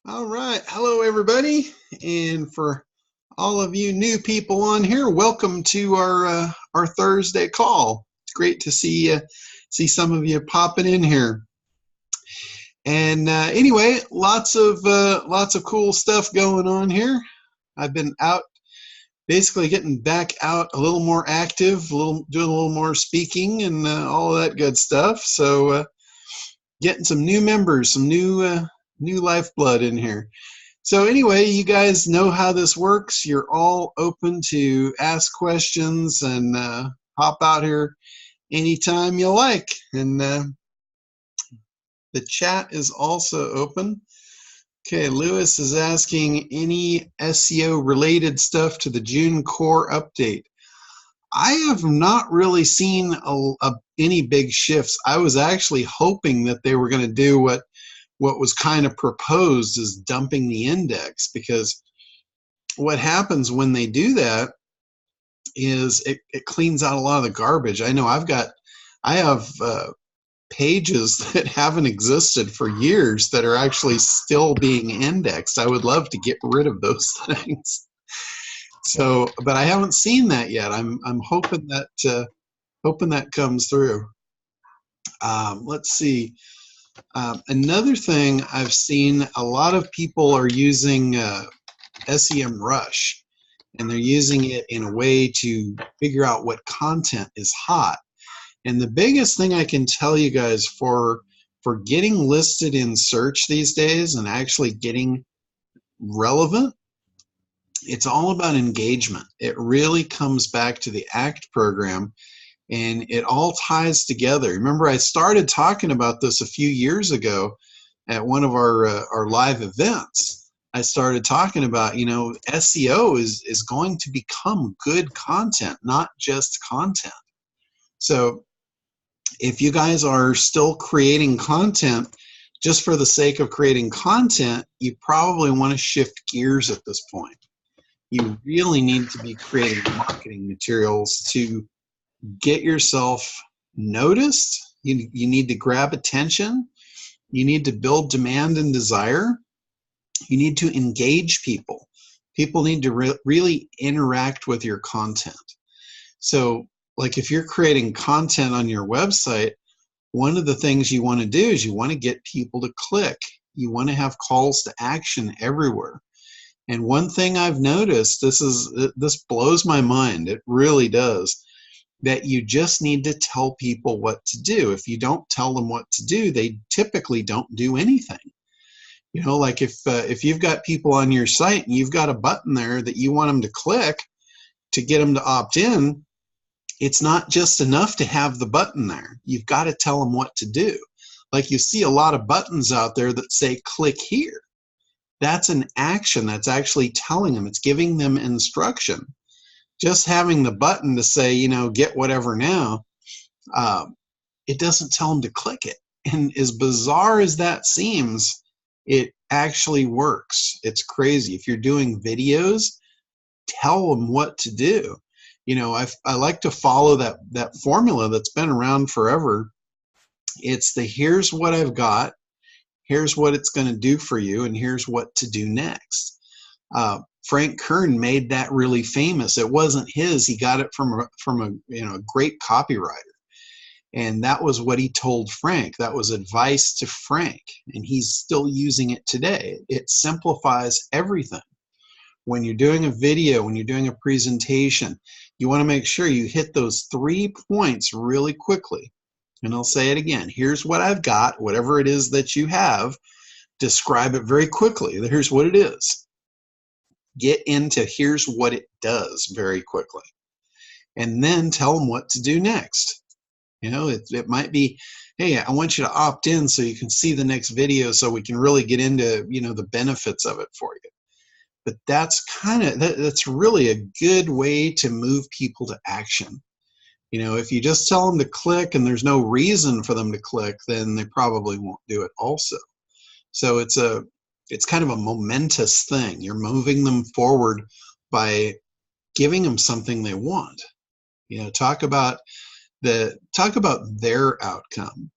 All right. Hello, everybody. And for all of you new people on here, welcome to our Thursday call. It's great to see some of you popping in here. And anyway, lots of cool stuff going on here. I've been out, basically getting back out a little more active, doing a little more speaking and all of that good stuff. So getting some new members, some new lifeblood in here. So anyway, you guys know how this works. You're all open to ask questions and hop out here anytime you like. And the chat is also open. Okay, Lewis is asking any SEO related stuff to the June core update. I have not really seen any big shifts. I was actually hoping that they were going to do what was kind of proposed, is dumping the index, because what happens when they do that is it cleans out a lot of the garbage. I know I have pages that haven't existed for years that are actually still being indexed. I would love to get rid of those things. So, but I haven't seen that yet. I'm hoping that comes through. Let's see. Another thing I've seen, a lot of people are using Semrush, and they're using it in a way to figure out what content is hot. And the biggest thing I can tell you guys for getting listed in search these days and actually getting relevant, it's all about engagement. It really comes back to the ACT program, and it all ties together. Remember, I started talking about this a few years ago at one of our live events. I started talking about, SEO is going to become good content, not just content. So if you guys are still creating content just for the sake of creating content, you probably want to shift gears at this point. You really need to be creating marketing materials to get yourself noticed. You need to grab attention. You need to build demand and desire. You need to engage people. People need to really interact with your content. So, like if you're creating content on your website, one of the things you want to do is you want to get people to click. You want to have calls to action everywhere. And one thing I've noticed, this blows my mind, it really does, that you just need to tell people what to do. If you don't tell them what to do, they typically don't do anything. Like if you've got people on your site and you've got a button there that you want them to click to get them to opt in, it's not just enough to have the button there. You've got to tell them what to do. Like you see a lot of buttons out there that say click here. That's an action. That's actually telling them. It's giving them instruction. Just having the button to say, get whatever now, it doesn't tell them to click it. And as bizarre as that seems, it actually works. It's crazy. If you're doing videos, tell them what to do. I like to follow that formula that's been around forever. It's here's what I've got, here's what it's going to do for you, and here's what to do next. Frank Kern made that really famous. It wasn't his. He got it from a great copywriter. And that was what he told Frank. That was advice to Frank. And he's still using it today. It simplifies everything. When you're doing a video, when you're doing a presentation, you want to make sure you hit those 3 points really quickly. And I'll say it again. Here's what I've got, whatever it is that you have. Describe it very quickly. Here's what it is. Get into here's what it does very quickly. And then tell them what to do next. It might be, hey, I want you to opt in so you can see the next video so we can really get into, the benefits of it for you. But that's really a good way to move people to action. If you just tell them to click and there's no reason for them to click, then they probably won't do it also. So it's kind of a momentous thing. You're moving them forward by giving them something they want. Talk about their outcome.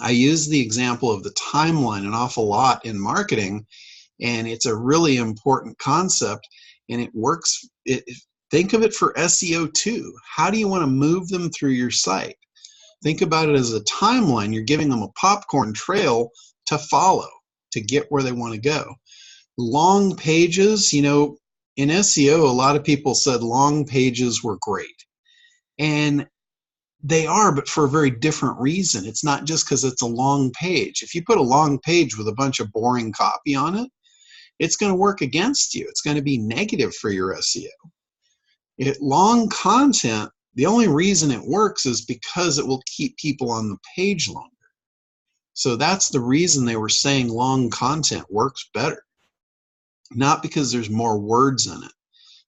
I use the example of the timeline an awful lot in marketing, And it's a really important concept, and it works. Think of it for SEO too. How do you want to move them through your site? Think about it as a timeline. You're giving them a popcorn trail to follow to get where they want to go. Long pages, in SEO, a lot of people said long pages were great. And they are, but for a very different reason. It's not just because it's a long page. If you put a long page with a bunch of boring copy on it, it's going to work against you. It's going to be negative for your SEO. Long content, the only reason it works is because it will keep people on the page longer. So that's the reason they were saying long content works better. Not because there's more words in it.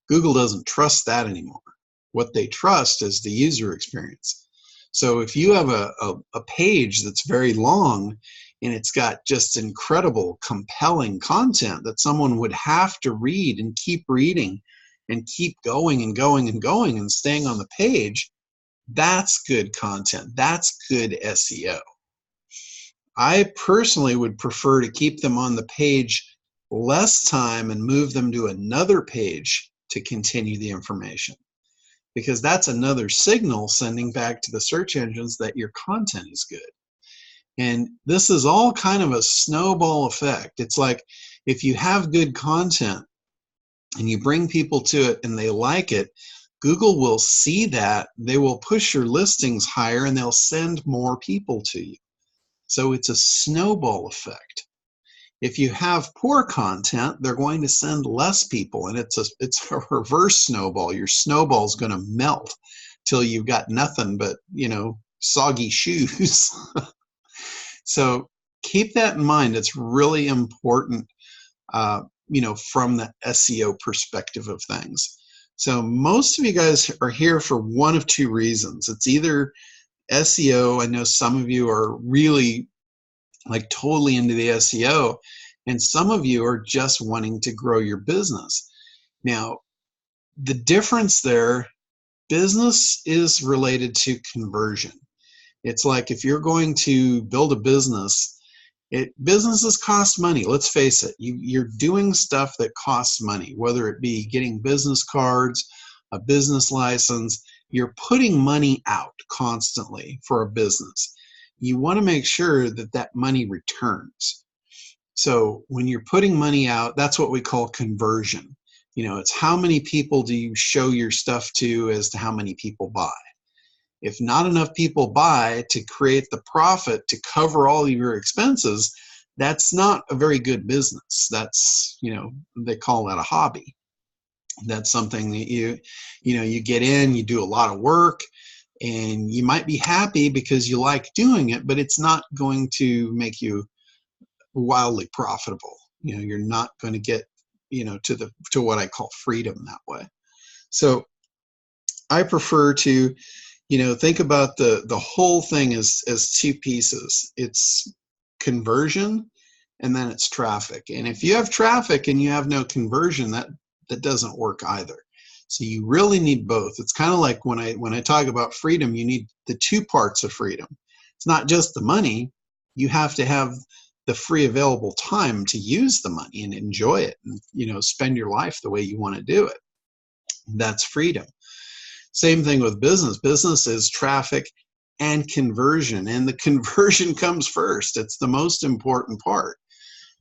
Google doesn't trust that anymore. What they trust is the user experience. So if you have a page that's very long and it's got just incredible, compelling content that someone would have to read and keep reading and keep going and going and going and staying on the page, that's good content. That's good SEO. I personally would prefer to keep them on the page less time and move them to another page to continue the information, because that's another signal sending back to the search engines that your content is good. And this is all kind of a snowball effect. It's like if you have good content and you bring people to it and they like it, Google will see that, they will push your listings higher, and they'll send more people to you. So it's a snowball effect. If you have poor content, they're going to send less people, and it's a reverse snowball. Your snowball's going to melt till you've got nothing but, soggy shoes. So keep that in mind. It's really important, from the SEO perspective of things. So most of you guys are here for one of two reasons. It's either SEO. I know some of you are really totally into the SEO, and some of you are just wanting to grow your business. Now, the difference there, business is related to conversion. It's like if you're going to build a business, businesses cost money. Let's face it. You're doing stuff that costs money, whether it be getting business cards, a business license. You're putting money out constantly for a business. You want to make sure that that money returns. So when you're putting money out, that's what we call conversion. It's how many people do you show your stuff to as to how many people buy. If not enough people buy to create the profit to cover all of your expenses, that's not a very good business. That's, they call that a hobby. That's something that you get in, you do a lot of work, and you might be happy because you like doing it, but it's not going to make you wildly profitable. You're not going to get, to what I call freedom that way. So I prefer to, think about the whole thing as two pieces. It's conversion, and then it's traffic. And if you have traffic and you have no conversion, that doesn't work either. So you really need both. It's kind of like when I talk about freedom, you need the two parts of freedom. It's not just the money. You have to have the free available time to use the money and enjoy it and, spend your life the way you want to do it. That's freedom. Same thing with business. Business is traffic and conversion, and the conversion comes first. It's the most important part,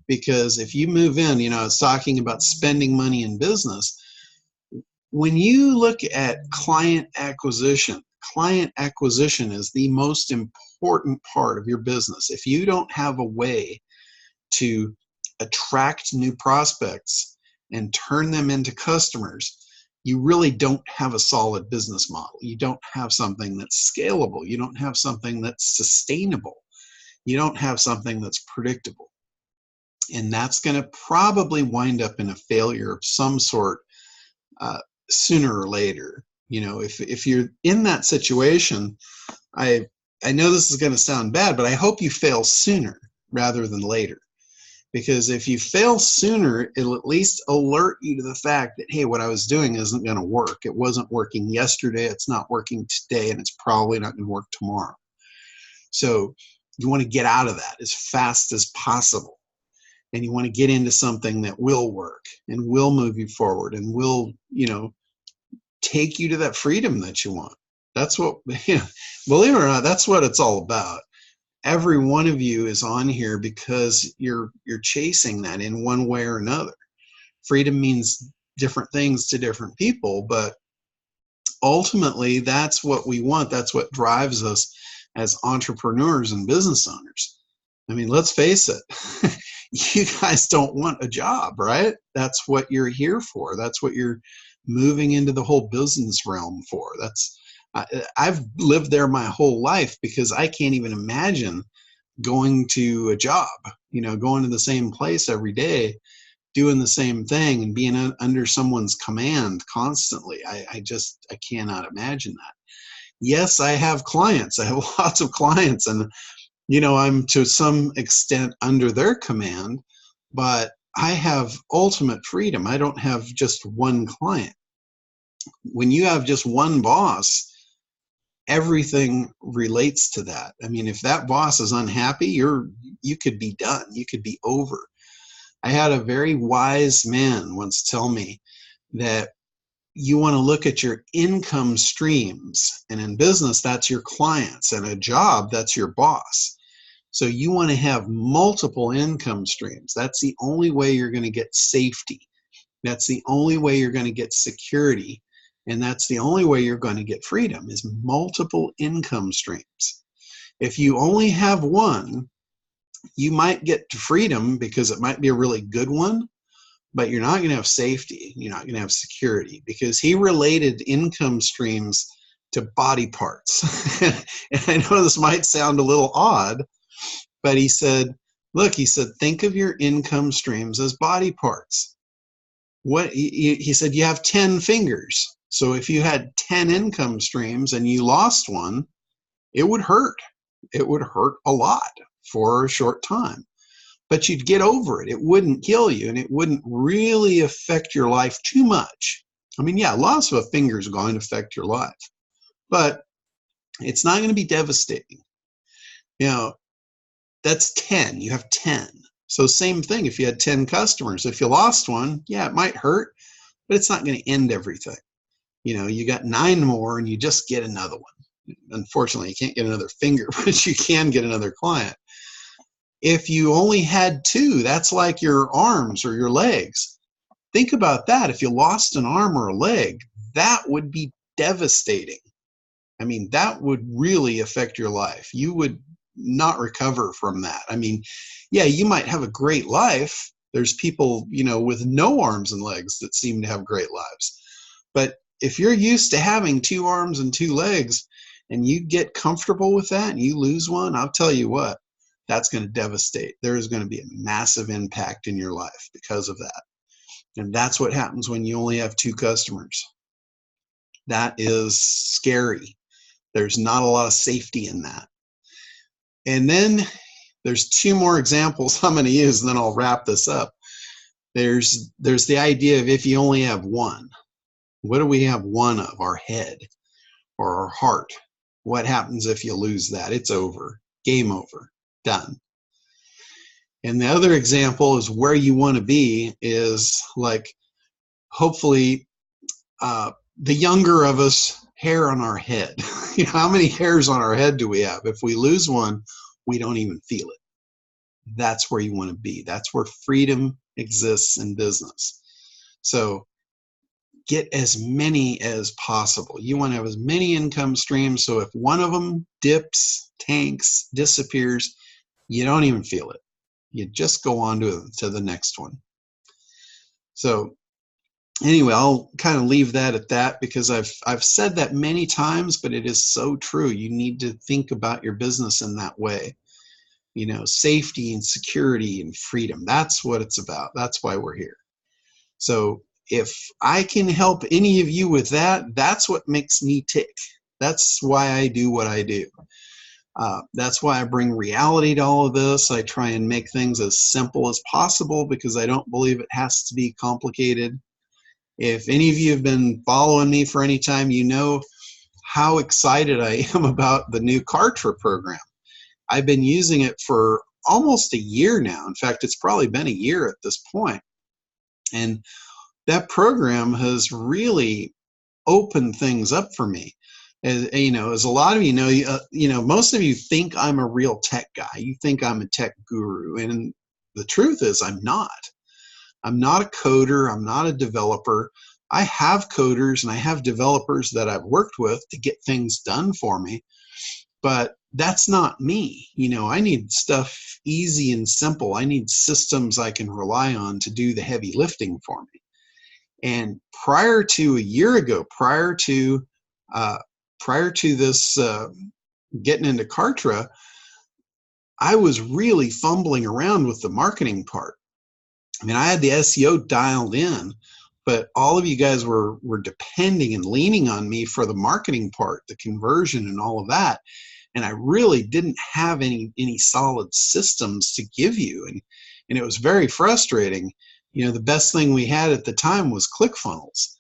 because if you move in, I was talking about spending money in business. When you look at client acquisition is the most important part of your business. If you don't have a way to attract new prospects and turn them into customers, you really don't have a solid business model. You don't have something that's scalable. You don't have something that's sustainable. You don't have something that's predictable. And that's going to probably wind up in a failure of some sort sooner or later. If you're in that situation, I know this is going to sound bad, but I hope you fail sooner rather than later. Because if you fail sooner, it'll at least alert you to the fact that, hey, what I was doing isn't going to work. It wasn't working yesterday, it's not working today, and it's probably not going to work tomorrow. So you want to get out of that as fast as possible. and you want to get into something that will work and will move you forward and will, take you to that freedom that you want. That's what, believe it or not, that's what it's all about. Every one of you is on here because you're chasing that in one way or another. Freedom means different things to different people, but ultimately that's what we want. That's what drives us as entrepreneurs and business owners. I mean, let's face it, you guys don't want a job, right? That's what you're here for. That's what you're moving into the whole business realm for. I've lived there my whole life because I can't even imagine going to a job, going to the same place every day, doing the same thing and being under someone's command constantly. I cannot imagine that. Yes, I have clients. I have lots of clients, and I'm to some extent under their command, but I have ultimate freedom. I don't have just one client. When you have just one boss, everything relates to that. I mean, if that boss is unhappy, you could be done. You could be over. I had a very wise man once tell me that you want to look at your income streams, and in business, that's your clients, and a job, that's your boss. So you want to have multiple income streams. That's the only way you're going to get safety. That's the only way you're going to get security. And that's the only way you're going to get freedom, is multiple income streams. If you only have one, you might get to freedom because it might be a really good one, but you're not going to have safety. You're not going to have security, because he related income streams to body parts. And I know this might sound a little odd, but he said, think of your income streams as body parts. He said, you have 10 fingers. So if you had 10 income streams and you lost one, it would hurt. It would hurt a lot for a short time, but you'd get over it. It wouldn't kill you, and it wouldn't really affect your life too much. I mean, yeah, loss of a finger is going to affect your life, but it's not going to be devastating. That's 10. You have 10. So same thing if you had 10 customers. If you lost one, yeah, it might hurt, but it's not going to end everything. You got 9 more and you just get another one. Unfortunately, you can't get another finger, but you can get another client. If you only had 2, that's like your arms or your legs. Think about that. If you lost an arm or a leg, that would be devastating. I mean, that would really affect your life. You would not recover from that. I mean, yeah, you might have a great life. There's people, with no arms and legs that seem to have great lives. But if you're used to having 2 arms and 2 legs and you get comfortable with that and you lose one, I'll tell you what, that's going to devastate. There is going to be a massive impact in your life because of that. And that's what happens when you only have 2 customers. That is scary. There's not a lot of safety in that. And then there's 2 more examples I'm going to use, and then I'll wrap this up. There's the idea of if you only have one. What do we have one of? Our head or our heart. What happens if you lose that? It's over. Game over. Done. And the other example is where you want to be is like, hopefully, the younger of us, hair on our head. How many hairs on our head do we have? If we lose one, we don't even feel it. That's where you want to be. That's where freedom exists in business. So get as many as possible. You want to have as many income streams, so if one of them dips, tanks, disappears, you don't even feel it. You just go on to the next one. So anyway, I'll kind of leave that at that, because I've said that many times, but it is so true. You need to think about your business in that way. Safety and security and freedom. That's what it's about. That's why we're here. So if I can help any of you with that, that's what makes me tick. That's why I do what I do. That's why I bring reality to all of this. I try and make things as simple as possible, because I don't believe it has to be complicated. If any of you have been following me for any time, you know how excited I am about the new Kartra program. I've been using it for almost a year now. In fact, it's probably been a year at this point. And that program has really opened things up for me. As as a lot of most of you think I'm a real tech guy. You think I'm a tech guru, and the truth is I'm not. I'm not a coder. I'm not a developer. I have coders and I have developers that I've worked with to get things done for me, but that's not me. I need stuff easy and simple. I need systems I can rely on to do the heavy lifting for me. And prior to a year ago, prior to this getting into Kartra, I was really fumbling around with the marketing part. I mean, I had the SEO dialed in, but all of you guys were depending and leaning on me for the marketing part, the conversion and all of that. And I really didn't have any solid systems to give you. And it was very frustrating. The best thing we had at the time was ClickFunnels.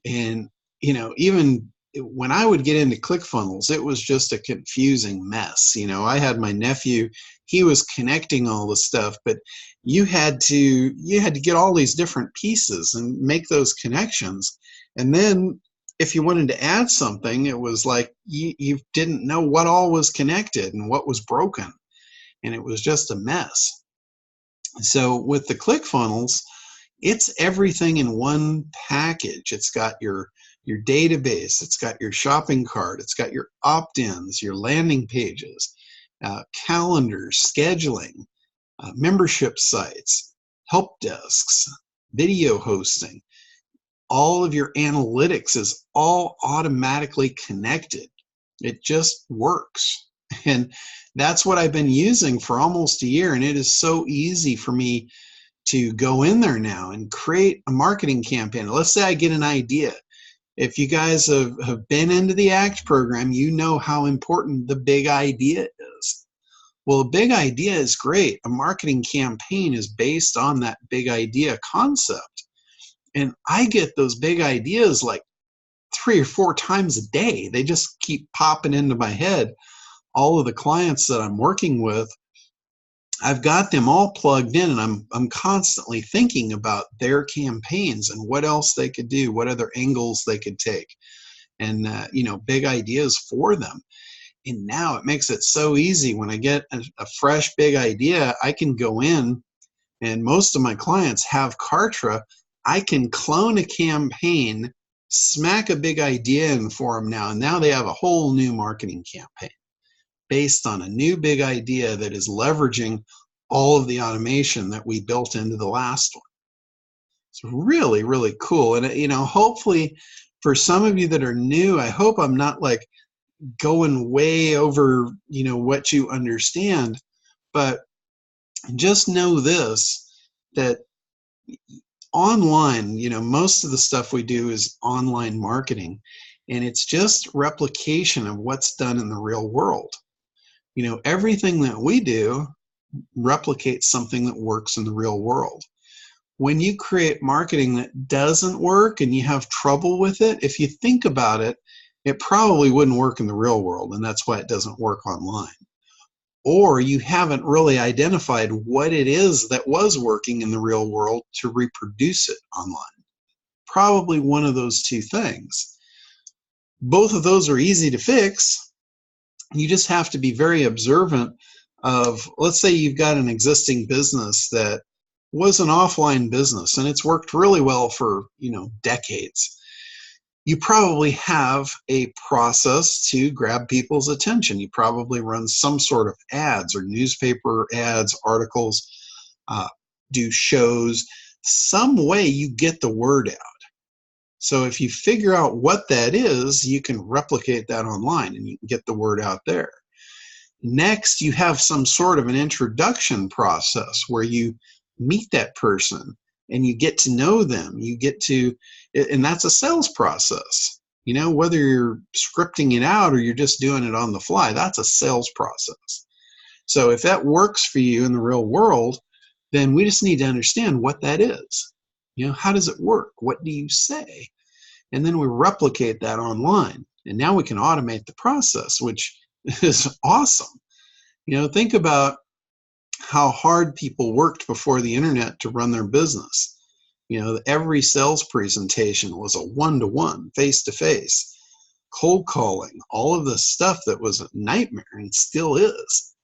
And, even when I would get into ClickFunnels, it was just a confusing mess. I had my nephew, he was connecting all the stuff, but you had to get all these different pieces and make those connections. And then if you wanted to add something, it was like you didn't know what all was connected and what was broken. And it was just a mess. So with the ClickFunnels, it's everything in one package. It's got your database, it's got your shopping cart, it's got your opt-ins, your landing pages, calendars, scheduling, membership sites, help desks, video hosting. All of your analytics is all automatically connected. It just works. And that's what I've been using for almost a year. And it is so easy for me to go in there now and create a marketing campaign. Let's say I get an idea. If you guys have been into the ACT program, you know how important the big idea is. Well, a big idea is great. A marketing campaign is based on that big idea concept. And I get those big ideas like 3 or 4 times a day. They just keep popping into my head. All of the clients that I'm working with, I've got them all plugged in, and I'm constantly thinking about their campaigns and what else they could do, what other angles they could take, and big ideas for them. And now it makes it so easy. When I get a fresh big idea, I can go in, and most of my clients have Kartra. I can clone a campaign, smack a big idea in for them now, and now they have a whole new marketing campaign based on a new big idea that is leveraging all of the automation that we built into the last one. It's really, really cool. And, hopefully for some of you that are new, I hope I'm not like going way over, what you understand, but just know this, that online, most of the stuff we do is online marketing, and it's just replication of what's done in the real world. Everything that we do replicates something that works in the real world. When you create marketing that doesn't work and you have trouble with it, if you think about it, it probably wouldn't work in the real world, and that's why it doesn't work online. Or you haven't really identified what it is that was working in the real world to reproduce it online. Probably one of those two things. Both of those are easy to fix. You just have to be very observant of, let's say you've got an existing business that was an offline business and it's worked really well for, decades. You probably have a process to grab people's attention. You probably run some sort of ads or newspaper ads, articles, do shows, some way you get the word out. So if you figure out what that is, you can replicate that online and you can get the word out there. Next, you have some sort of an introduction process where you meet that person and you get to know them. And that's a sales process. Whether you're scripting it out or you're just doing it on the fly, that's a sales process. So if that works for you in the real world, then we just need to understand what that is. How does it work? What do you say? And then we replicate that online. And now we can automate the process, which is awesome. Think about how hard people worked before the internet to run their business. Every sales presentation was a one-to-one, face-to-face, cold calling, all of this stuff that was a nightmare and still is.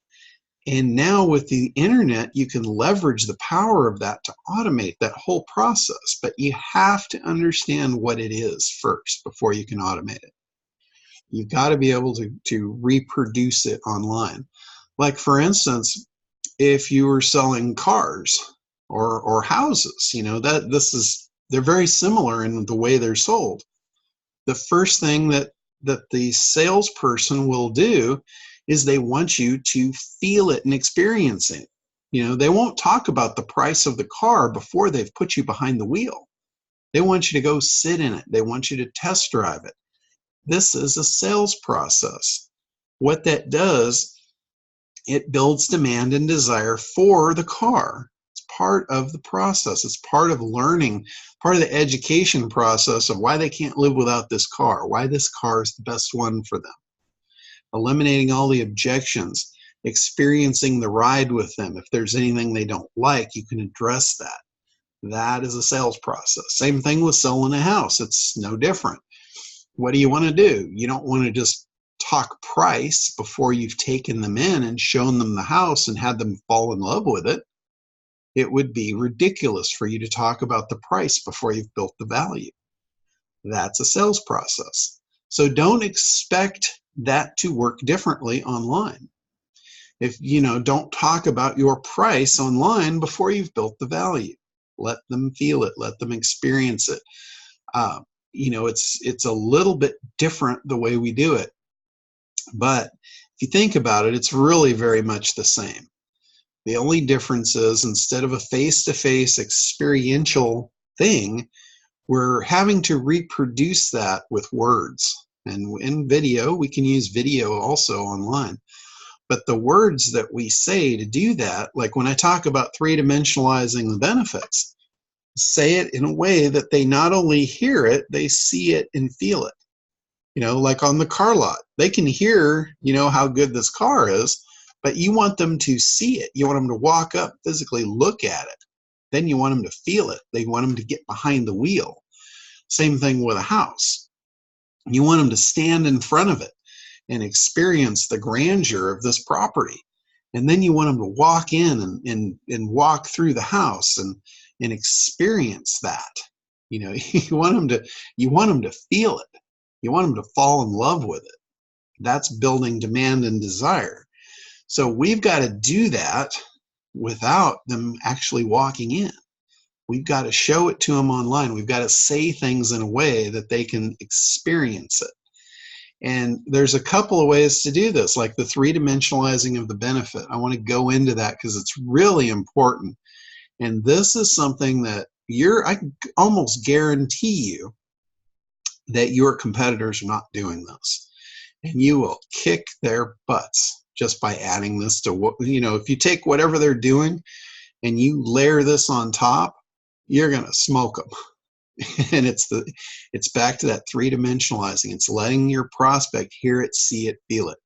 And now with the internet, you can leverage the power of that to automate that whole process. But you have to understand what it is first before you can automate it. You've got to be able to reproduce it online. Like, for instance, if you were selling cars or houses, they're very similar in the way they're sold. The first thing that the salesperson will do is they want you to feel it and experience it. They won't talk about the price of the car before they've put you behind the wheel. They want you to go sit in it. They want you to test drive it. This is a sales process. What that does, it builds demand and desire for the car. It's part of the process. It's part of learning, part of the education process of why they can't live without this car, why this car is the best one for them. Eliminating all the objections, experiencing the ride with them. If there's anything they don't like, you can address that. That is a sales process. Same thing with selling a house. It's no different. What do you want to do? You don't want to just talk price before you've taken them in and shown them the house and had them fall in love with it. It would be ridiculous for you to talk about the price before you've built the value. That's a sales process. So don't expect that to work differently online. Don't talk about your price online before you've built the value. Let them feel it. Let them experience it. It's a little bit different the way we do it. But if you think about it, it's really very much the same. The only difference is, instead of a face-to-face experiential thing, we're having to reproduce that with words. And in video, we can use video also online. But the words that we say to do that, like when I talk about three-dimensionalizing the benefits, say it in a way that they not only hear it, they see it and feel it. Like on the car lot, they can hear, how good this car is, but you want them to see it. You want them to walk up, physically look at it. Then you want them to feel it. They want them to get behind the wheel. Same thing with a house. You want them to stand in front of it and experience the grandeur of this property. And then you want them to walk in and walk through the house and experience that. You want them to feel it. You want them to fall in love with it. That's building demand and desire. So we've got to do that without them actually walking in. We've got to show it to them online. We've got to say things in a way that they can experience it. And there's a couple of ways to do this, like the three-dimensionalizing of the benefit. I want to go into that because it's really important. And this is something that I can almost guarantee you that your competitors are not doing this. And you will kick their butts just by adding this to what, if you take whatever they're doing and you layer this on top, you're going to smoke them. And it's back to that three-dimensionalizing. It's letting your prospect hear it, see it, feel it.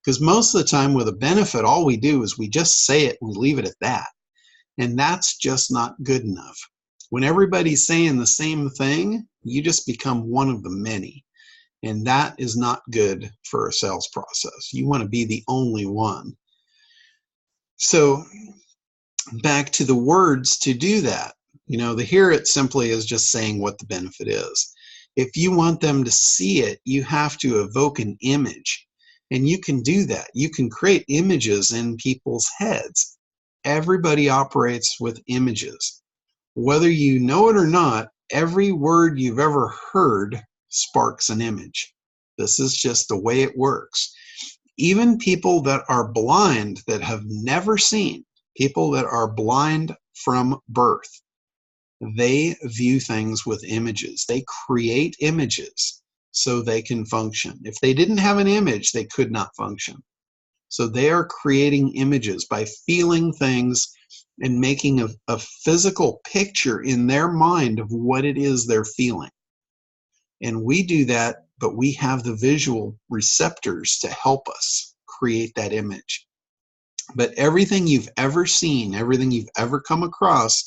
Because most of the time with a benefit, all we do is we just say it and we leave it at that. And that's just not good enough. When everybody's saying the same thing, you just become one of the many. And that is not good for a sales process. You want to be the only one. So back to the words to do that. The hear it simply is just saying what the benefit is. If you want them to see it, you have to evoke an image. And you can do that. You can create images in people's heads. Everybody operates with images. Whether you know it or not, every word you've ever heard sparks an image. This is just the way it works. Even people that are blind, that have never seen, people that are blind from birth, they view things with images. They create images so they can function. If they didn't have an image, they could not function. So they are creating images by feeling things and making a physical picture in their mind of what it is they're feeling. And we do that, but we have the visual receptors to help us create that image. But everything you've ever seen, everything you've ever come across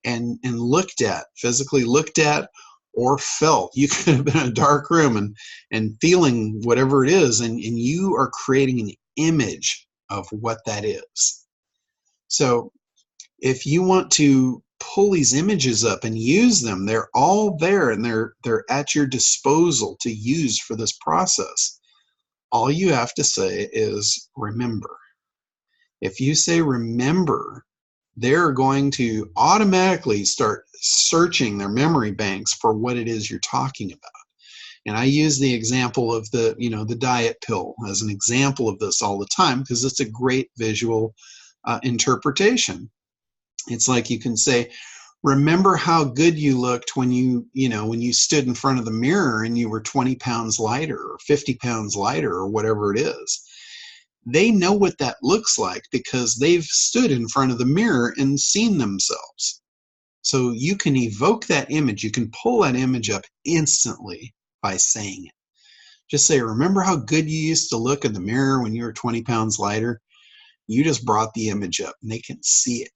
and looked at, physically looked at or felt, you could have been in a dark room and feeling whatever it is, and you are creating an image of what that is. So if you want to pull these images up and use them, they're all there and they're at your disposal to use for this process. All you have to say is remember. If you say remember, they're going to automatically start searching their memory banks for what it is you're talking about. And I use the example of the diet pill as an example of this all the time because it's a great visual interpretation. It's like you can say, remember how good you looked when you stood in front of the mirror and you were 20 pounds lighter or 50 pounds lighter or whatever it is. They know what that looks like because they've stood in front of the mirror and seen themselves. So you can evoke that image. You can pull that image up instantly by saying it. Just say, remember how good you used to look in the mirror when you were 20 pounds lighter? You just brought the image up and they can see it.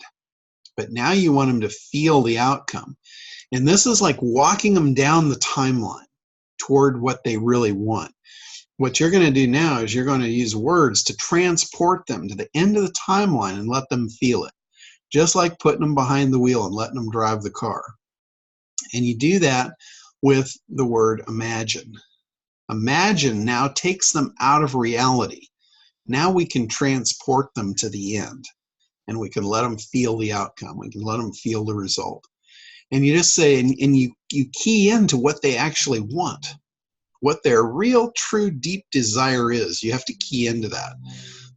But now you want them to feel the outcome. And this is like walking them down the timeline toward what they really want. What you're going to do now is you're going to use words to transport them to the end of the timeline and let them feel it. Just like putting them behind the wheel and letting them drive the car. And you do that with the word imagine. Imagine now takes them out of reality. Now we can transport them to the end. And we can let them feel the outcome. We can let them feel the result. And you just say, and you key into what they actually want. What their real, true, deep desire is. You have to key into that.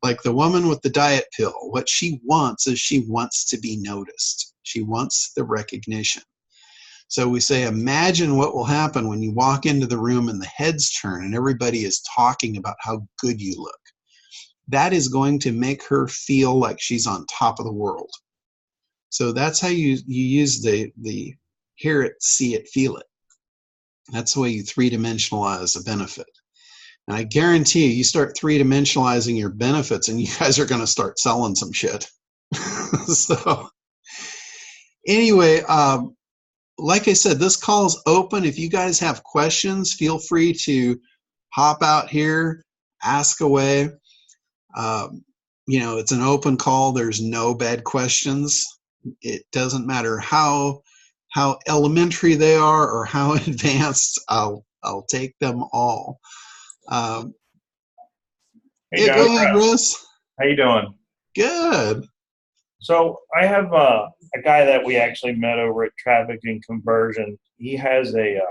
Like the woman with the diet pill, what she wants is she wants to be noticed. She wants the recognition. So we say, imagine what will happen when you walk into the room and the heads turn and everybody is talking about how good you look. That is going to make her feel like she's on top of the world. So that's how you use the hear it, see it, feel it. That's the way you three-dimensionalize a benefit. And I guarantee you start three-dimensionalizing your benefits and you guys are going to start selling some shit. So anyway, like I said, this call is open. If you guys have questions, feel free to hop out here, ask away. It's an open call. There's no bad questions. It doesn't matter how elementary they are or how advanced. I'll take them all. Hey, Go John. ahead, Russ. How you doing? Good. So I have a guy that we actually met over at Traffic and Conversion. He has a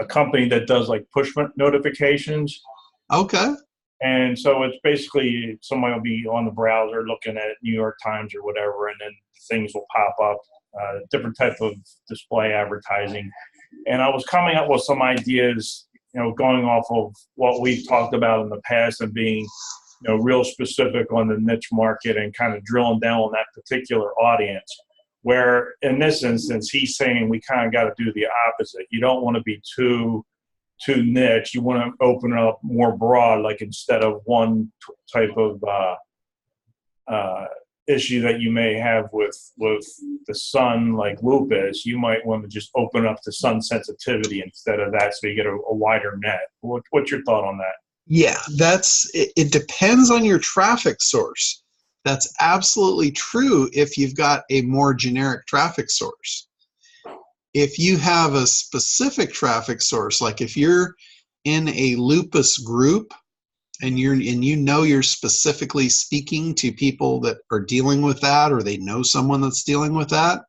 company that does like push notifications. Okay. And so it's basically somebody will be on the browser looking at New York Times or whatever, and then things will pop up, different type of display advertising. And I was coming up with some ideas, going off of what we've talked about in the past and being, real specific on the niche market and kind of drilling down on that particular audience. Where in this instance, he's saying we kind of got to do the opposite. You don't want to be too niche. You want to open it up more broad, like instead of one type of issue that you may have with the sun, like lupus, you might want to just open up to sun sensitivity instead of that, so you get a wider net. What's your thought on that? Yeah, it depends on your traffic source. That's absolutely true if you've got a more generic traffic source. If you have a specific traffic source, like if you're in a lupus group and you're specifically speaking to people that are dealing with that, or they know someone that's dealing with that,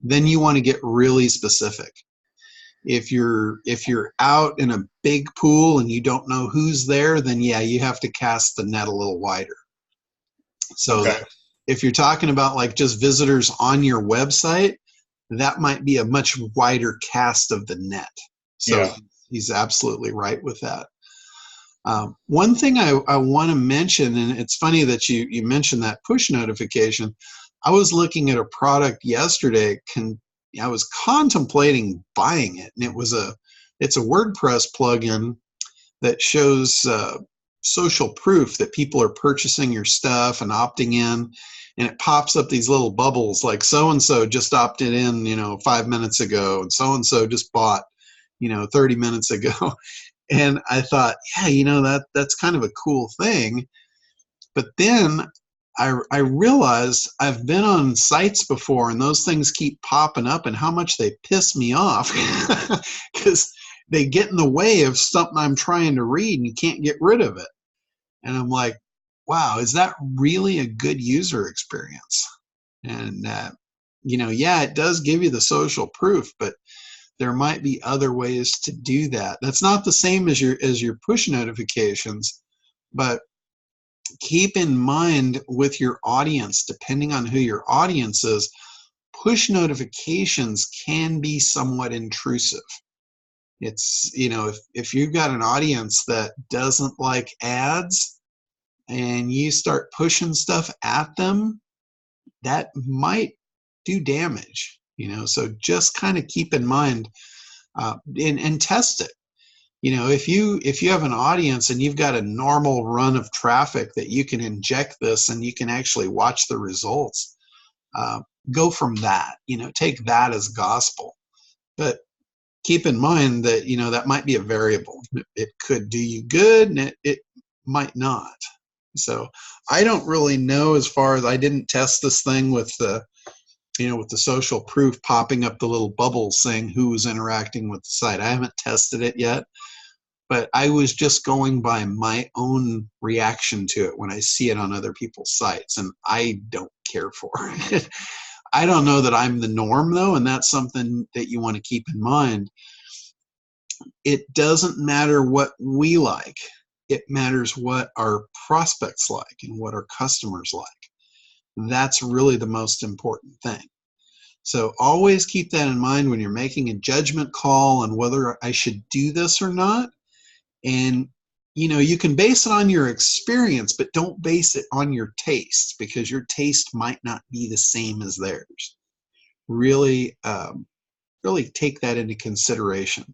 then you want to get really specific. If you're out in a big pool and you don't know who's there, then yeah, you have to cast the net a little wider. So Okay. that if you're talking about like just visitors on your website, that might be a much wider cast of the net. So yeah. He's absolutely right with that. One thing I want to mention, and it's funny that you mentioned that push notification. I was looking at a product yesterday. I was contemplating buying it, and it's a WordPress plugin that shows social proof that people are purchasing your stuff and opting in, and it pops up these little bubbles like so-and-so just opted in, 5 minutes ago, and so-and-so just bought, 30 minutes ago. And I thought, yeah, that's kind of a cool thing. But then I realized I've been on sites before and those things keep popping up, and how much they piss me off because they get in the way of something I'm trying to read and you can't get rid of it. And I'm like, wow, is that really a good user experience? And, yeah, it does give you the social proof, but there might be other ways to do that. That's not the same as your push notifications, but keep in mind with your audience, depending on who your audience is, push notifications can be somewhat intrusive. It's, if you've got an audience that doesn't like ads and you start pushing stuff at them, that might do damage, so just kind of keep in mind and test it. If you have an audience and you've got a normal run of traffic that you can inject this and you can actually watch the results, go from that. Take that as gospel. But keep in mind that that might be a variable. It could do you good, and it might not. So I don't really know, as far as I didn't test this thing with the with the social proof popping up the little bubbles saying who was interacting with the site. I haven't tested it yet. But I was just going by my own reaction to it when I see it on other people's sites, and I don't care for it. I don't know that I'm the norm, though, and that's something that you want to keep in mind. It doesn't matter what we like. It matters what our prospects like and what our customers like. That's really the most important thing. So always keep that in mind when you're making a judgment call on whether I should do this or not. And, you can base it on your experience, but don't base it on your taste, because your taste might not be the same as theirs. Really, really take that into consideration,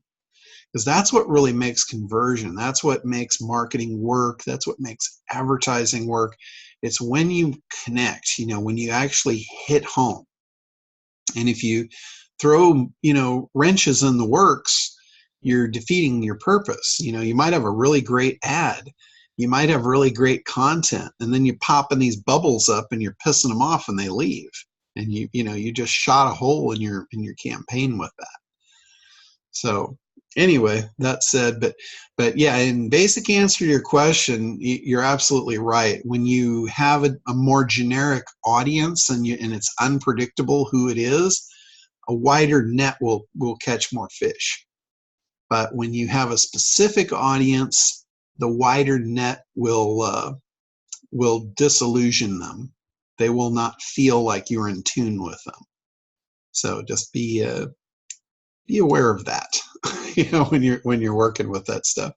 because that's what really makes conversion. That's what makes marketing work. That's what makes advertising work. It's when you connect, when you actually hit home. And if you throw, wrenches in the works, you're defeating your purpose. You might have a really great ad, you might have really great content, and then you pop in these bubbles up and you're pissing them off and they leave, and you just shot a hole in your campaign with that. So anyway, that said, but yeah, in basic answer to your question, you're absolutely right. When you have a more generic audience and it's unpredictable who it is, a wider net will catch more fish. But when you have a specific audience, the wider net will disillusion them. They will not feel like you're in tune with them. So just be aware of that, when you're working with that stuff.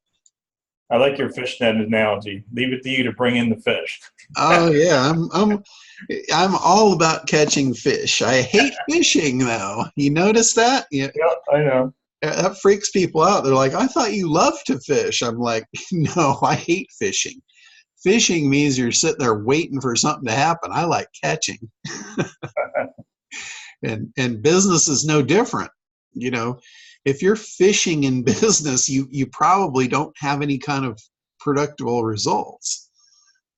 I like your fish net analogy. Leave it to you to bring in the fish. Oh yeah, I'm all about catching fish. I hate fishing, though. You notice that? Yeah, I know. That freaks people out. They're like, I thought you loved to fish. I'm like, no, I hate fishing. Fishing means you're sitting there waiting for something to happen. I like catching. and business is no different. If you're fishing in business, you probably don't have any kind of predictable results.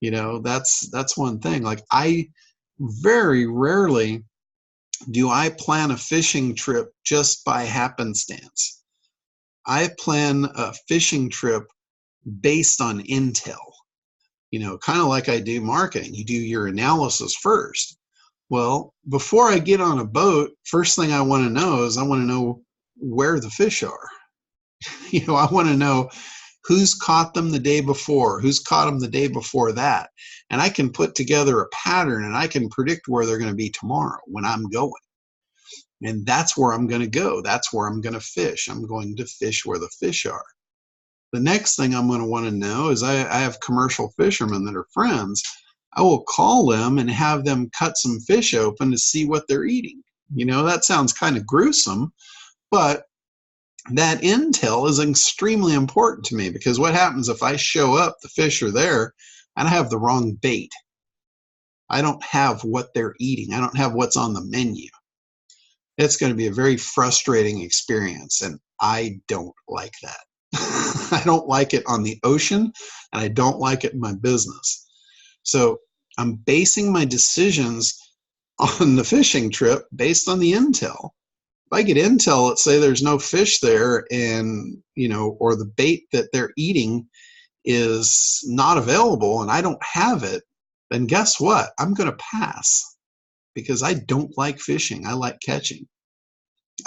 That's one thing. Like, I very rarely do I plan a fishing trip just by happenstance. I plan a fishing trip based on intel, kind of like I do marketing. You do your analysis first. Well, before I get on a boat, first thing I want to know is I want to know where the fish are. I want to know who's caught them the day before, who's caught them the day before that. And I can put together a pattern and I can predict where they're going to be tomorrow when I'm going. And that's where I'm going to go. That's where I'm going to fish. I'm going to fish where the fish are. The next thing I'm going to want to know is I have commercial fishermen that are friends. I will call them and have them cut some fish open to see what they're eating. That sounds kind of gruesome, but that intel is extremely important to me, because what happens if I show up, the fish are there, and I have the wrong bait? I don't have what they're eating. I don't have what's on the menu. It's going to be a very frustrating experience, and I don't like that. I don't like it on the ocean, and I don't like it in my business. So I'm basing my decisions on the fishing trip based on the intel. If I get intel, let's say there's no fish there, and or the bait that they're eating is not available and I don't have it, then guess what? I'm going to pass, because I don't like fishing. I like catching.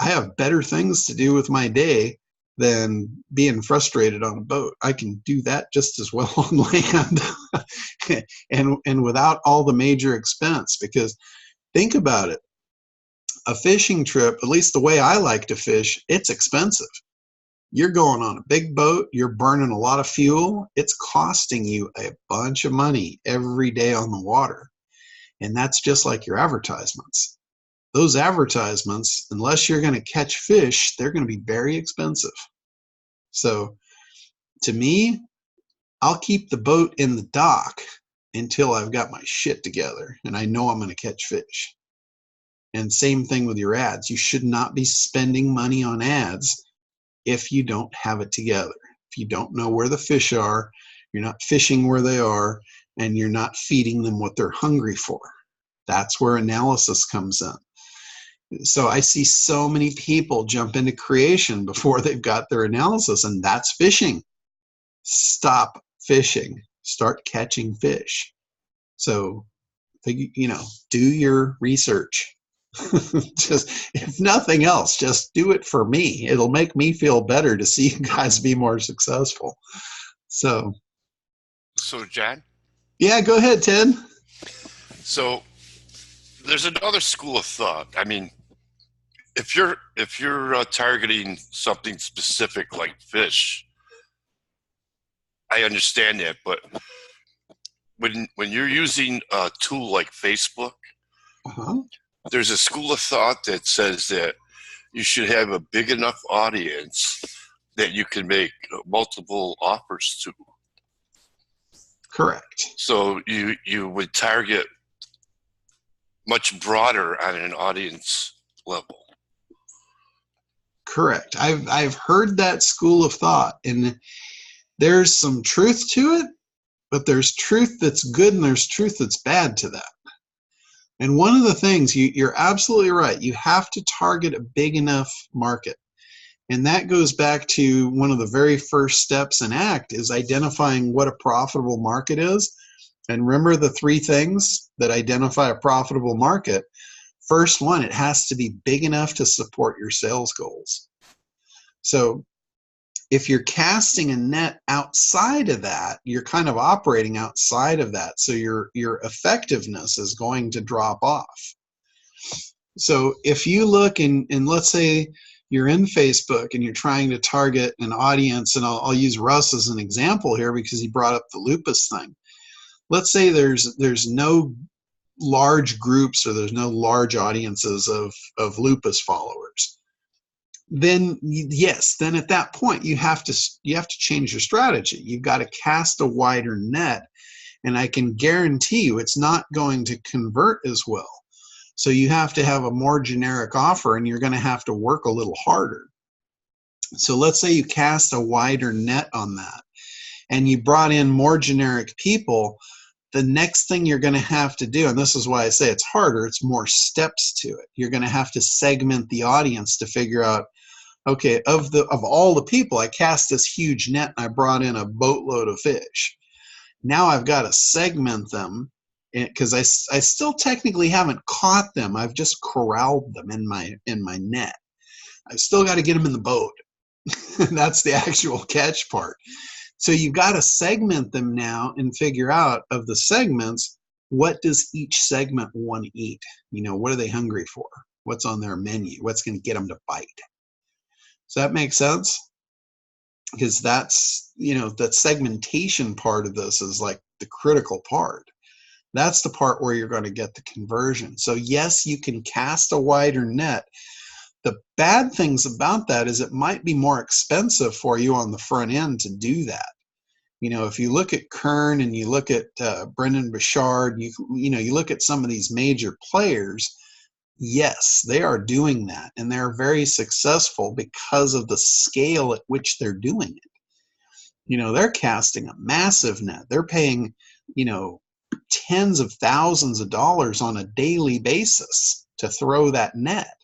I have better things to do with my day than being frustrated on a boat. I can do that just as well on land and without all the major expense. Because think about it. A fishing trip, at least the way I like to fish, it's expensive. You're going on a big boat, you're burning a lot of fuel, it's costing you a bunch of money every day on the water. And that's just like your advertisements. Those advertisements, unless you're going to catch fish, they're going to be very expensive. So to me, I'll keep the boat in the dock until I've got my shit together and I know I'm going to catch fish. And same thing with your ads. You should not be spending money on ads if you don't have it together. If you don't know where the fish are, you're not fishing where they are, and you're not feeding them what they're hungry for. That's where analysis comes in. So I see so many people jump into creation before they've got their analysis, and that's fishing. Stop fishing. Start catching fish. So, do your research. Just, if nothing else, just do it for me. It'll make me feel better to see you guys be more successful. So John? Yeah, go ahead, Ted. So there's another school of thought. I mean, if you're targeting something specific like fish, I understand that, but when you're using a tool like Facebook, there's a school of thought that says that you should have a big enough audience that you can make multiple offers to. Correct. So you would target much broader on an audience level. Correct. I've heard that school of thought, and there's some truth to it, but there's truth that's good and there's truth that's bad to that. And one of the things, you're absolutely right, you have to target a big enough market. And that goes back to one of the very first steps in ACT, is identifying what a profitable market is. And remember the three things that identify a profitable market. First one, it has to be big enough to support your sales goals. So if you're casting a net outside of that, you're kind of operating outside of that. So your effectiveness is going to drop off. So if you look and let's say you're in Facebook and you're trying to target an audience, and I'll use Russ as an example here because he brought up the lupus thing. Let's say there's no large groups or there's no large audiences of lupus followers. Then yes, then at that point you have to change your strategy. You've got to cast a wider net, and I can guarantee you it's not going to convert as well. So you have to have a more generic offer, and you're going to have to work a little harder. So let's say you cast a wider net on that, and you brought in more generic people. The next thing you're going to have to do, and this is why I say it's harder, it's more steps to it. You're going to have to segment the audience to figure out, okay, of all the people, I cast this huge net and I brought in a boatload of fish. Now I've got to segment them, because I still technically haven't caught them. I've just corralled them in my net. I've still got to get them in the boat. That's the actual catch part. So you've got to segment them now and figure out, of the segments, what does each segment want to eat? What are they hungry for? What's on their menu? What's going to get them to bite? Does that make sense? Because that's, that segmentation part of this is like the critical part. That's the part where you're going to get the conversion. So yes, you can cast a wider net. The bad things about that is it might be more expensive for you on the front end to do that. You know, if you look at Kern and you look at Brendan Bouchard, you look at some of these major players, yes, they are doing that, and they're very successful because of the scale at which they're doing it. You know, they're casting a massive net. They're paying, tens of thousands of dollars on a daily basis to throw that net.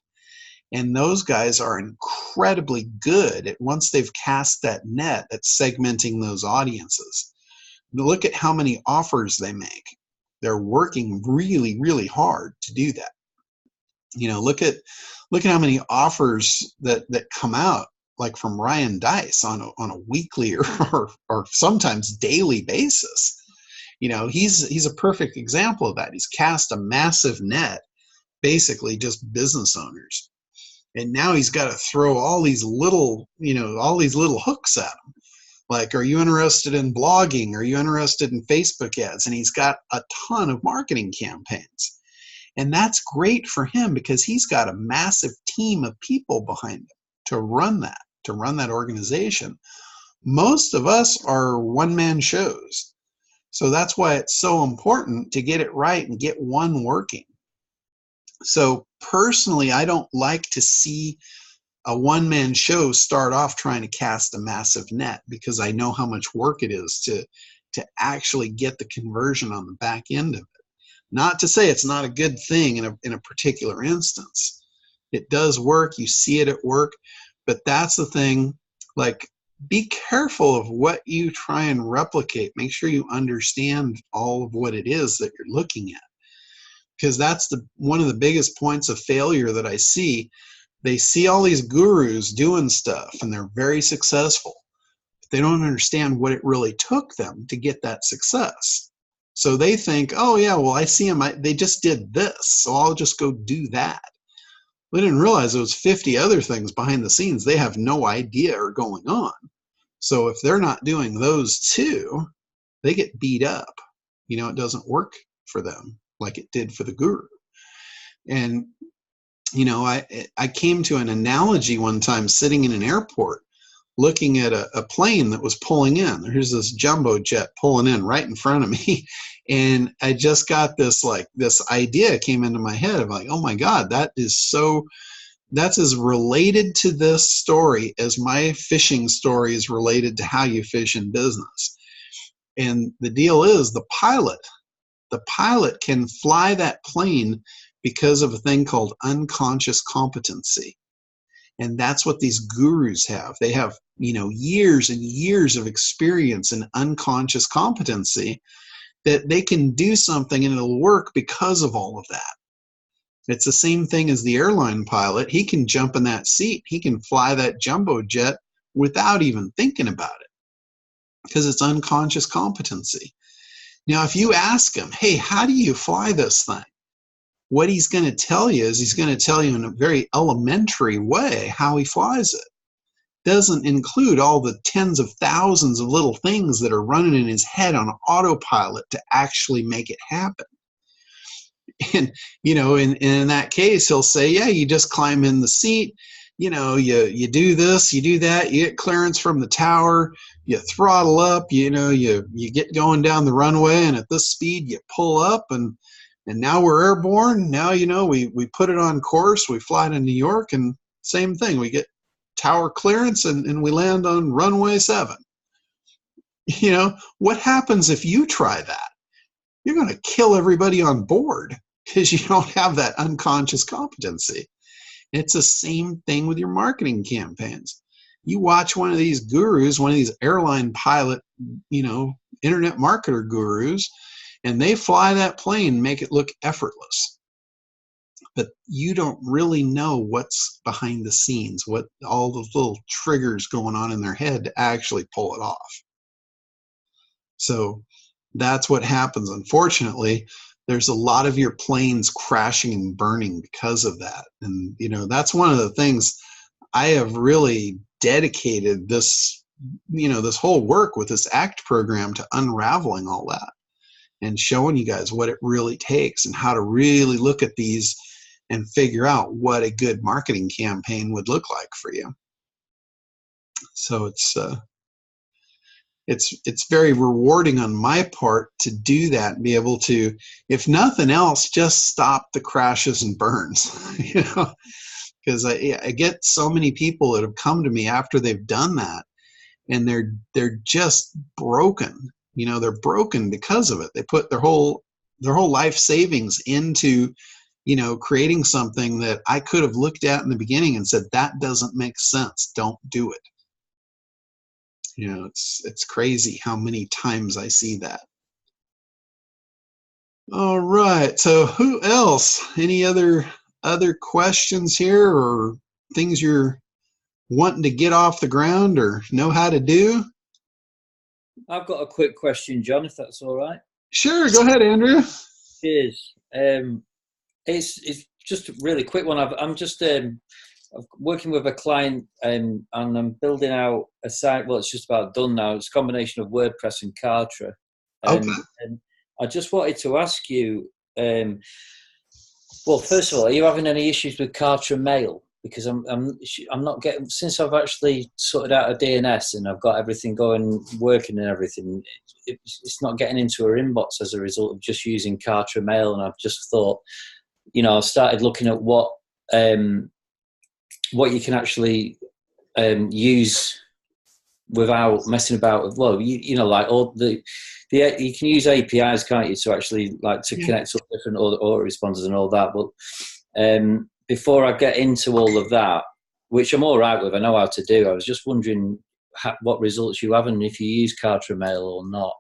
And those guys are incredibly good at, once they've cast that net, at segmenting those audiences. Look at how many offers they make. They're working really, really hard to do that. You know, look at how many offers that come out, like from Ryan Dice, on a weekly or sometimes daily basis. You know, he's a perfect example of that. He's cast a massive net, basically just business owners. And now he's got to throw all these little hooks at them. Like, are you interested in blogging? Are you interested in Facebook ads? And he's got a ton of marketing campaigns. And that's great for him because he's got a massive team of people behind him to run that organization. Most of us are one-man shows. So that's why it's so important to get it right and get one working. So personally, I don't like to see a one-man show start off trying to cast a massive net, because I know how much work it is to actually get the conversion on the back end of it. Not to say it's not a good thing in a particular instance. It does work. You see it at work. But that's the thing. Like, be careful of what you try and replicate. Make sure you understand all of what it is that you're looking at. Because that's one of the biggest points of failure that I see. They see all these gurus doing stuff and they're very successful. But they don't understand what it really took them to get that success. So they think, oh yeah, well, I see them, they just did this, so I'll just go do that. They didn't realize there was 50 other things behind the scenes they have no idea are going on. So if they're not doing those two, they get beat up. You know, it doesn't work for them like it did for the guru. And, you know, I came to an analogy one time sitting in an airport looking at a plane that was pulling in. There's this jumbo jet pulling in right in front of me. And I just got this idea came into my head of like, oh my God, that's as related to this story as my fishing story is related to how you fish in business. And the deal is the pilot can fly that plane because of a thing called unconscious competency. And that's what these gurus have. They have, years and years of experience in unconscious competency, that they can do something and it'll work because of all of that. It's the same thing as the airline pilot. He can jump in that seat. He can fly that jumbo jet without even thinking about it because it's unconscious competency. Now, if you ask him, hey, how do you fly this thing? What he's going to tell you is he's going to tell you in a very elementary way how he flies it. Doesn't include all the tens of thousands of little things that are running in his head on autopilot to actually make it happen. And, in that case, he'll say, yeah, you just climb in the seat, you do this, you do that, you get clearance from the tower, you throttle up, you get going down the runway, and at this speed you pull up, and now we're airborne. Now, we put it on course, we fly to New York, and same thing, we get tower clearance and we land on runway 7. What happens if you try that? You're going to kill everybody on board because you don't have that unconscious competency. It's the same thing with your marketing campaigns. You watch one of these gurus, one of these airline pilot, internet marketer gurus, and they fly that plane, make it look effortless. But you don't really know what's behind the scenes, what all the little triggers going on in their head to actually pull it off. So that's what happens. Unfortunately, there's a lot of your planes crashing and burning because of that. And, that's one of the things I have really dedicated this whole work with this ACT program to unraveling all that and showing you guys what it really takes and how to really look at these and figure out what a good marketing campaign would look like for you. So it's very rewarding on my part to do that and be able to, if nothing else, just stop the crashes and burns. Because I get so many people that have come to me after they've done that, and they're just broken. They're broken because of it. They put their whole life savings into creating something that I could have looked at in the beginning and said, that doesn't make sense, don't do it. It's crazy how many times I see that. All right, so who else? Any other questions here, or things you're wanting to get off the ground or know how to do? I've got a quick question, John, if that's all right. Sure, go ahead, Andrew. Cheers. It's just a really quick one. I'm just working with a client, and I'm building out a site. Well, it's just about done now. It's a combination of WordPress and Kartra. Okay. And I just wanted to ask you, well, first of all, are you having any issues with Kartra Mail? Because I'm not getting, since I've actually sorted out a DNS and I've got everything working and everything, it's not getting into her inbox as a result of just using Kartra Mail. And I've just thought, I've started looking at what you can actually use without messing about with. Well, like all you can use APIs, can't you, to actually to connect up different autoresponders and all that. But before I get into all of that, which I'm all right with, I know how to do, I was just wondering what results you have and if you use Kartra Mail or not.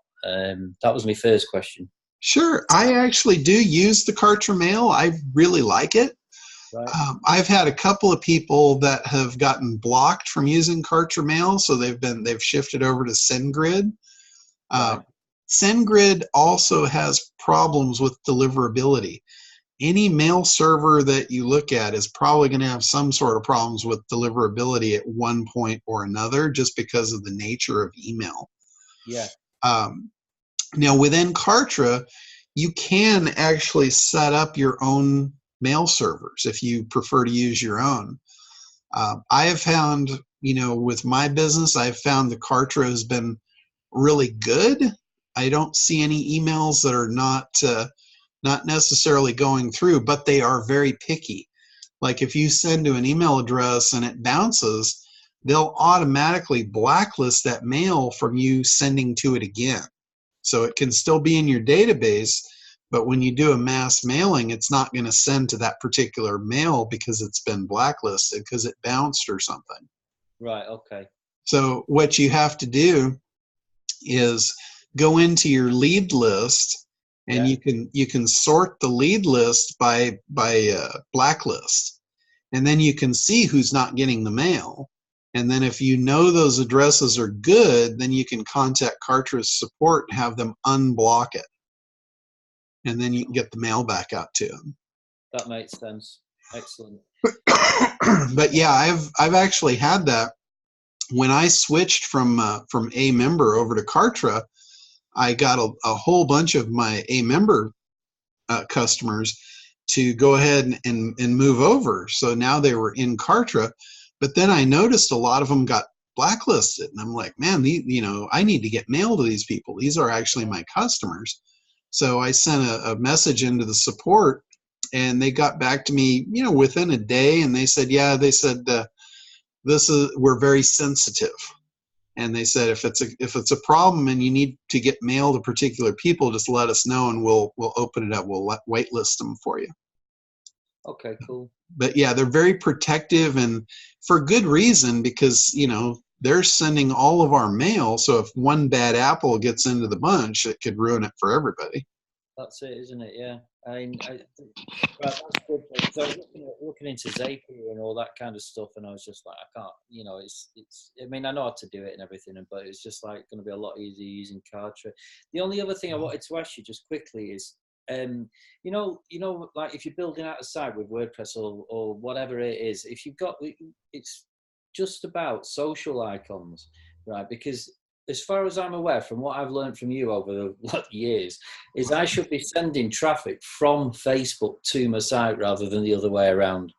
That was my first question. Sure. I actually do use the Kartra Mail. I really like it. Right. I've had a couple of people that have gotten blocked from using Kartra Mail, so they've shifted over to SendGrid. Right. SendGrid also has problems with deliverability. Any mail server that you look at is probably going to have some sort of problems with deliverability at one point or another, just because of the nature of email. Yeah. Now, within Kartra, you can actually set up your own mail servers if you prefer to use your own. I have found, with my business, I've found the Kartra has been really good. I don't see any emails that are not necessarily going through, but they are very picky. Like if you send to an email address and it bounces, they'll automatically blacklist that mail from you sending to it again. So it can still be in your database, but when you do a mass mailing, it's not going to send to that particular mail because it's been blacklisted because it bounced or something. Right, okay. So what you have to do is go into your lead list, and you can sort the lead list by blacklist, and then you can see who's not getting the mail. And then if you know those addresses are good, then you can contact Kartra's support and have them unblock it, and then you can get the mail back out to them. That makes sense. Excellent. But yeah, I've actually had that. When I switched from a member over to Kartra, I got a whole bunch of my a member customers to go ahead and move over. So now they were in Kartra, but then I noticed a lot of them got blacklisted, and I'm like, man, I need to get mail to these people. These are actually my customers. So I sent a message into the support, and they got back to me, within a day, and they said, we're very sensitive. And they said, if it's a problem and you need to get mail to particular people, just let us know and we'll open it up. We'll whitelist them for you. Okay, cool. But yeah, they're very protective, and for good reason, because they're sending all of our mail. So if one bad apple gets into the bunch, it could ruin it for everybody. That's it, isn't it? Yeah. Right, that's good. So I was looking into Zapier and all that kind of stuff, and I was just like, I can't. It's. I mean, I know how to do it and everything, but it's just like going to be a lot easier using Kartra. The only other thing I wanted to ask you just quickly is, like if you're building out a site with WordPress or whatever it is, if you've got, it's just about social icons, right? Because as far as I'm aware, from what I've learned from you over the years, is I should be sending traffic from Facebook to my site rather than the other way around.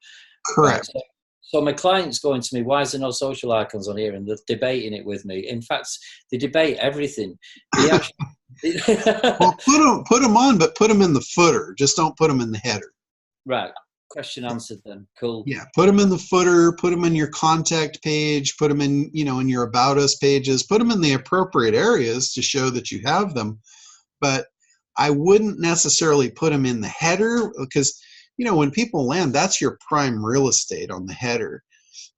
Correct. Right? So my client's going to me, why is there no social icons on here? And they're debating it with me. In fact, they debate everything. They actually, Well, put them on, but put them in the footer. Just don't put them in the header. right. Question answered then. Cool. Yeah, put them in the footer, put them in your contact page, put them in, in your About Us pages, put them in the appropriate areas to show that you have them. But I wouldn't necessarily put them in the header because, when people land, that's your prime real estate on the header.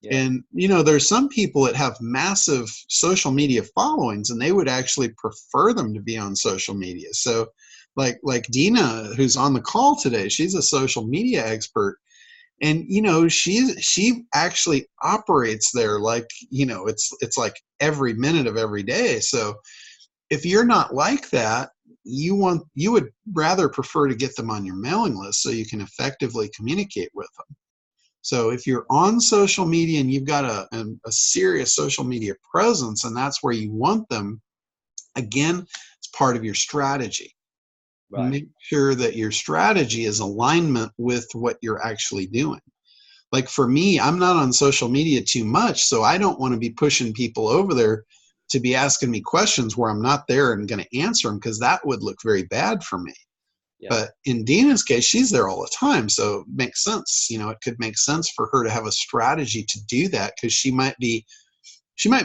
Yeah. And, there's some people that have massive social media followings and they would actually prefer them to be on social media. So like Dina, who's on the call today, she's a social media expert. And, she actually operates there like, it's like every minute of every day. So if you're not like that, you would rather prefer to get them on your mailing list so you can effectively communicate with them. So if you're on social media and you've got a serious social media presence and that's where you want them, again, it's part of your strategy. Right. Make sure that your strategy is alignment with what you're actually doing. Like for me, I'm not on social media too much, so I don't want to be pushing people over there to be asking me questions where I'm not there and going to answer them because that would look very bad for me. Yeah. But in Dina's case, she's there all the time, so it makes sense. It could make sense for her to have a strategy to do that because she might be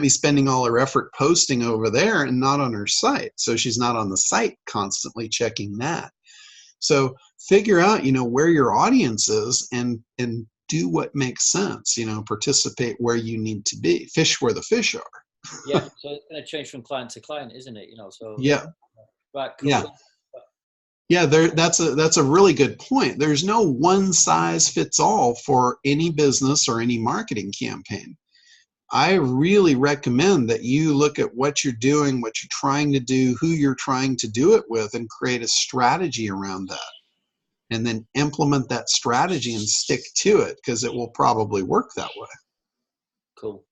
spending all her effort posting over there and not on her site. So she's not on the site constantly checking that. So figure out, where your audience is and do what makes sense, participate where you need to be. Fish where the fish are. Yeah. So it's going to change from client to client, isn't it? So yeah. Right. Cool. Yeah. Yeah, that's a really good point. There's no one size fits all for any business or any marketing campaign. I really recommend that you look at what you're doing, what you're trying to do, who you're trying to do it with, and create a strategy around that. And then implement that strategy and stick to it because it will probably work that way. Cool.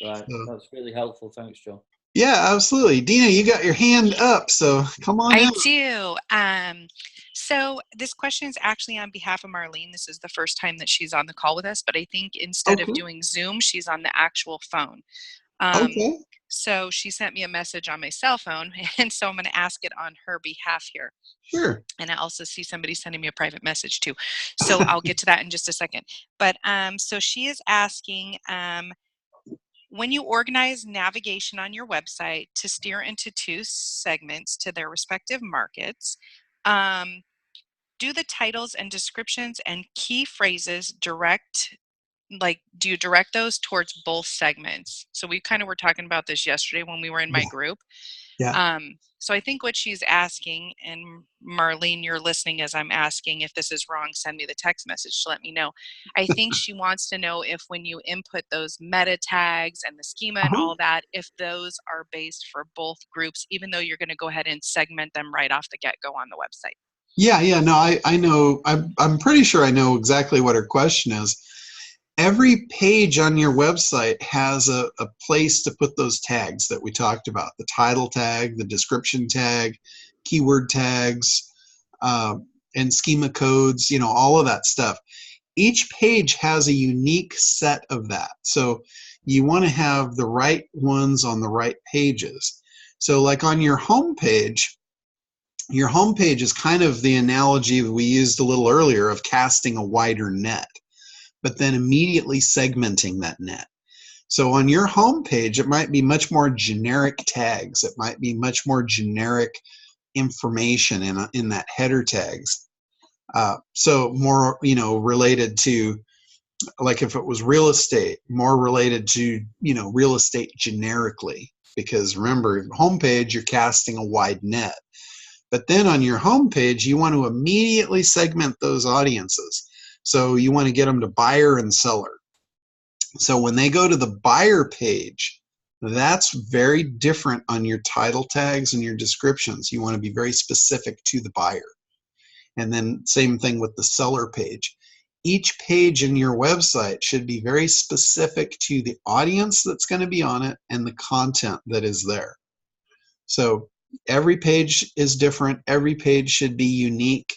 Right. That's really helpful. Thanks, Joe. Yeah, absolutely. Dina, you got your hand up, so come on out. I do. So this question is actually on behalf of Marlene. This is the first time that she's on the call with us, but I think instead of doing Zoom, she's on the actual phone. Okay. So she sent me a message on my cell phone, and so I'm going to ask it on her behalf here. Sure. And I also see somebody sending me a private message too. So I'll get to that in just a second. But so she is asking, when you organize navigation on your website to steer into two segments to their respective markets, do the titles and descriptions and key phrases do you direct those towards both segments? So we kind of were talking about this yesterday when we were in my group. Yeah. So I think what she's asking, and Marlene, you're listening as I'm asking. If this is wrong, send me the text message to let me know. I think she wants to know if when you input those meta tags and the schema and all that, if those are based for both groups, even though you're going to go ahead and segment them right off the get-go on the website. Yeah, no, I know. I'm pretty sure I know exactly what her question is. Every page on your website has a place to put those tags that we talked about, the title tag, the description tag, keyword tags, and schema codes, all of that stuff. Each page has a unique set of that. So you want to have the right ones on the right pages. So like on your home page is kind of the analogy we used a little earlier of casting a wider net, but then immediately segmenting that net. So on your home page, it might be much more generic tags. It might be much more generic information in that header tags. So more, related to, like if it was real estate, more related to, real estate generically. Because remember, homepage, you're casting a wide net. But then on your homepage, you want to immediately segment those audiences. So you want to get them to buyer and seller. So when they go to the buyer page, that's very different on your title tags and your descriptions. You want to be very specific to the buyer. And then same thing with the seller page. Each page in your website should be very specific to the audience that's going to be on it and the content that is there. So every page is different. Every page should be unique,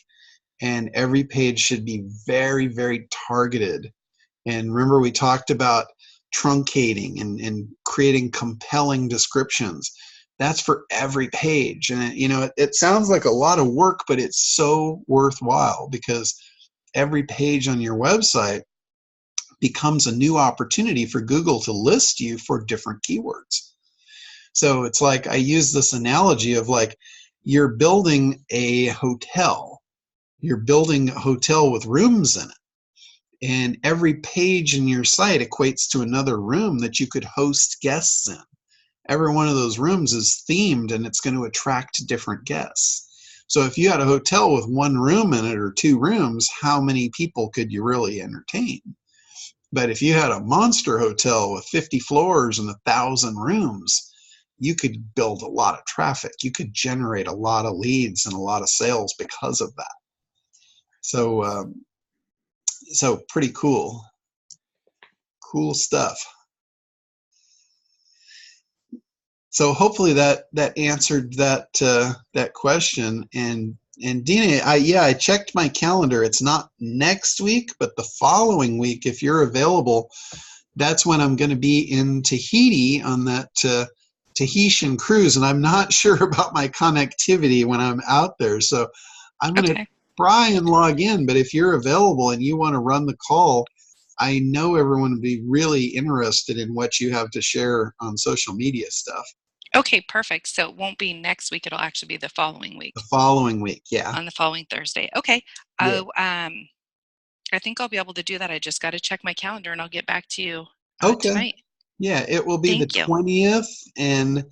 and every page should be very, very targeted. And remember, we talked about truncating and creating compelling descriptions. That's for every page. And it sounds like a lot of work, but it's so worthwhile, because every page on your website becomes a new opportunity for Google to list you for different keywords. So it's like, I use this analogy of like, you're building a hotel. You're building a hotel with rooms in it. And every page in your site equates to another room that you could host guests in. Every one of those rooms is themed, and it's going to attract different guests. So if you had a hotel with one room in it or two rooms, how many people could you really entertain? But if you had a monster hotel with 50 floors and 1,000 rooms, you could build a lot of traffic. You could generate a lot of leads and a lot of sales because of that. So, so pretty cool. Cool stuff. So hopefully that answered that that question. And Dina, I checked my calendar. It's not next week, but the following week, if you're available, that's when I'm going to be in Tahiti on that Tahitian cruise, and I'm not sure about my connectivity when I'm out there. So I'm going to try and log in, but if you're available and you want to run the call, I know everyone would be really interested in what you have to share on social media stuff. Okay, perfect. So it won't be next week. It'll actually be the following week. The following week, yeah. On the following Thursday. Okay. Yeah. I think I'll be able to do that. I just got to check my calendar, and I'll get back to you tonight. Yeah, it will be the 20th. And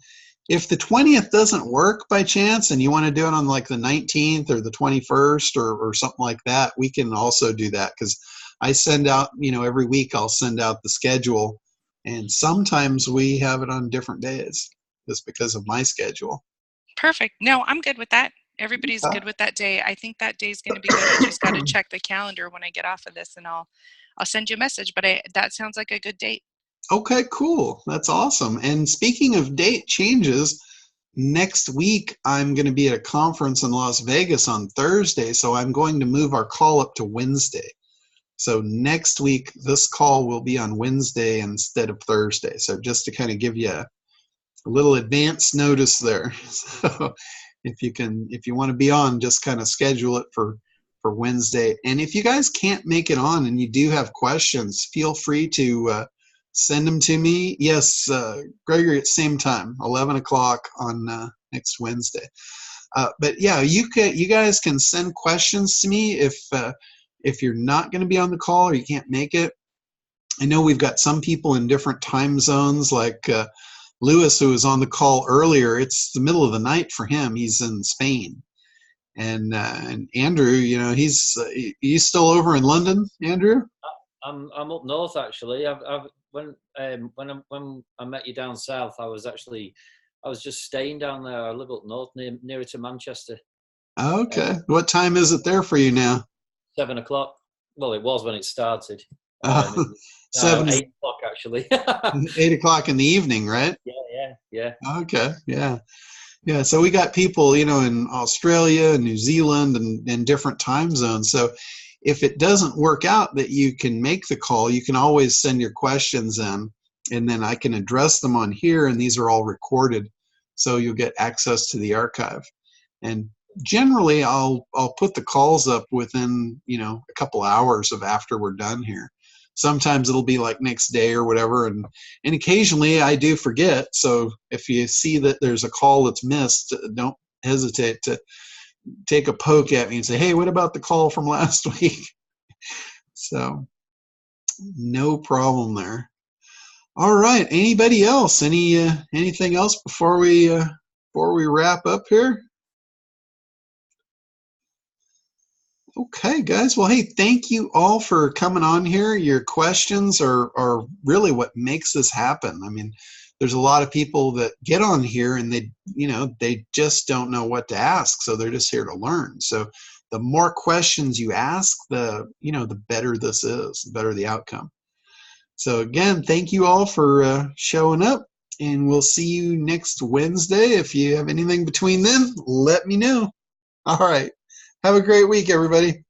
if the 20th doesn't work by chance and you want to do it on like the 19th or the 21st or something like that, we can also do that, because I send out, every week I'll send out the schedule, and sometimes we have it on different days just because of my schedule. Perfect. No, I'm good with that. Everybody's good with that day. I think that day's going to be good. I just got to check the calendar when I get off of this, and I'll send you a message. But that sounds like a good date. Okay, cool. That's awesome. And speaking of date changes, next week I'm going to be at a conference in Las Vegas on Thursday, so I'm going to move our call up to Wednesday. So next week, this call will be on Wednesday instead of Thursday. So just to kind of give you a little advance notice there. So if you want to be on, just kind of schedule it for Wednesday. And if you guys can't make it on and you do have questions, feel free to send them to me. Yes, Gregory, at the same time, 11 o'clock on next Wednesday. But yeah, you guys can send questions to me if you're not going to be on the call or you can't make it. I know we've got some people in different time zones, like Lewis, who was on the call earlier. It's the middle of the night for him. He's in Spain. And Andrew, he's still over in London, Andrew? I'm up north, actually. When I met you down south, I was just staying down there. I live up north, nearer to Manchester. Okay. What time is it there for you now? 7 o'clock. Well, it was when it started. 7 8 o'clock, actually. 8 o'clock in the evening, right? Yeah. Okay. Yeah. So we got people, in Australia and New Zealand and different time zones. So if it doesn't work out that you can make the call, you can always send your questions in, and then I can address them on here, and these are all recorded, so you'll get access to the archive. And generally, I'll put the calls up within, a couple hours of after we're done here. Sometimes it'll be like next day or whatever, and occasionally I do forget. So if you see that there's a call that's missed, don't hesitate to take a poke at me and say, hey, what about the call from last week? So no problem there. All right. Anybody else? Anything else before we wrap up here? Okay, guys. Well, hey, thank you all for coming on here. Your questions are really what makes this happen. I mean, there's a lot of people that get on here and they just don't know what to ask, so they're just here to learn. So the more questions you ask, the better this is, the better the outcome. So again, thank you all for showing up, and we'll see you next Wednesday. If you have anything between then, let me know. All right. Have a great week, everybody.